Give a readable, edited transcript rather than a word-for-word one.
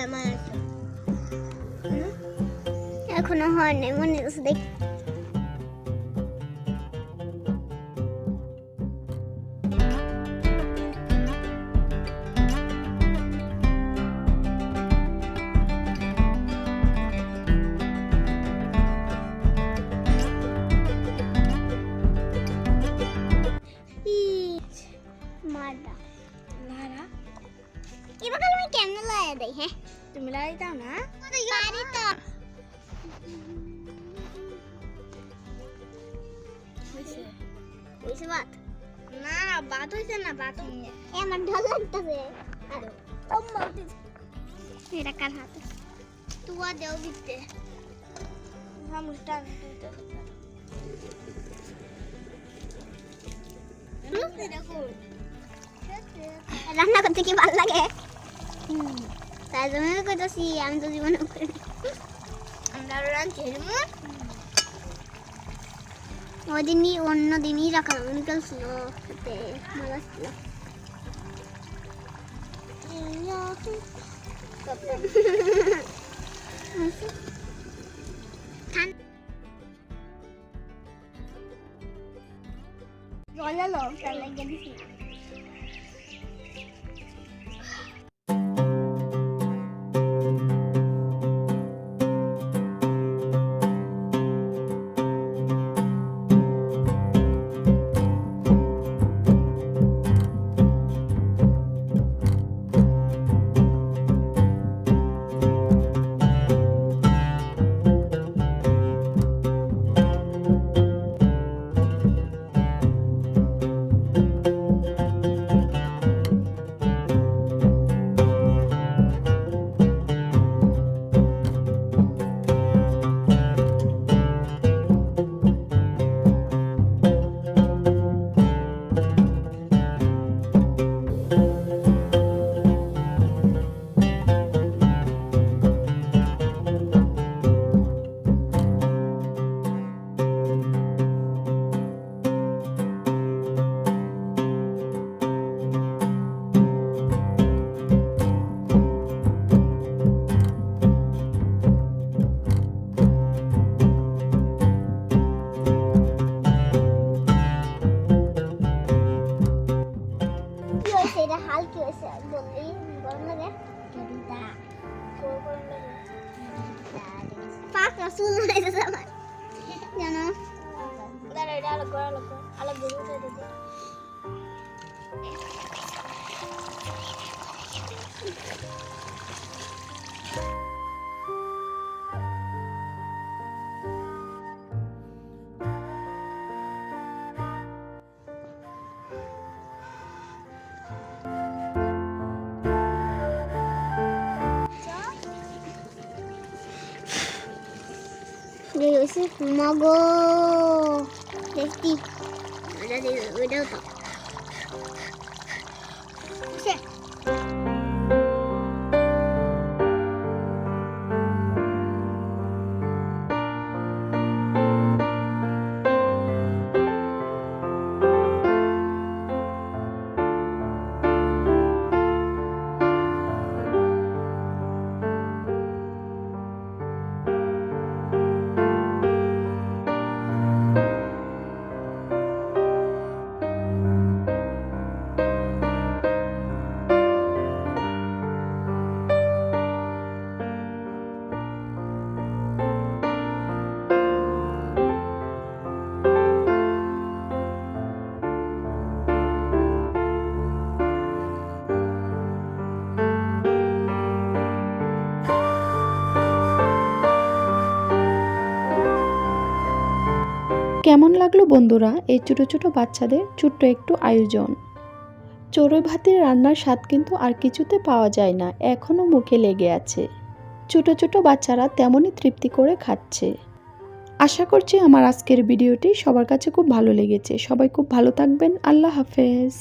আমার এখনো হয় নাই, মনে হচ্ছে দেখ। এবার আমি কেমনে লাগাই দেই? হ্যাঁ তুমি লাগাই দাও না, পারি তো। হইছে বাত না, বাত হইছে না, বাত আমার ঢল লাগতেছে। এটা কার হাতে তুয়া দেও দিতে হামুস্টার দিতে দেখো। রান্না করতে কি ভালো লাগে? তাই জন্য কইতাছি, আমি তো জীবনে আমরা রান্না ওই দিনই অন্য দিনই রাখলাম, নিকাল ছিল খেতে মজা ছিল। জলে লঙ্কা লেগে দিছি। হাল কি হয়েছে বললি? গরম লাগে পাকা চুল হয়েছে আমার জানো। আলো গরু উঠে দিতে মগো দেখি ওইটাও তো কেমন লাগলো বন্ধুরা এই ছোট ছোট বাচ্চাদের ছোট্ট একটু আয়োজন। চড়ুই ভাতের রান্নার স্বাদ কিন্তু আর কিছুতে পাওয়া যায় না, এখনও মুখে লেগে আছে। ছোট ছোট বাচ্চারা তেমনই তৃপ্তি করে খাচ্ছে। আশা করছি আমার আজকের ভিডিওটি সবার কাছে খুব ভালো লেগেছে। সবাই খুব ভালো থাকবেন। আল্লাহ হাফেজ।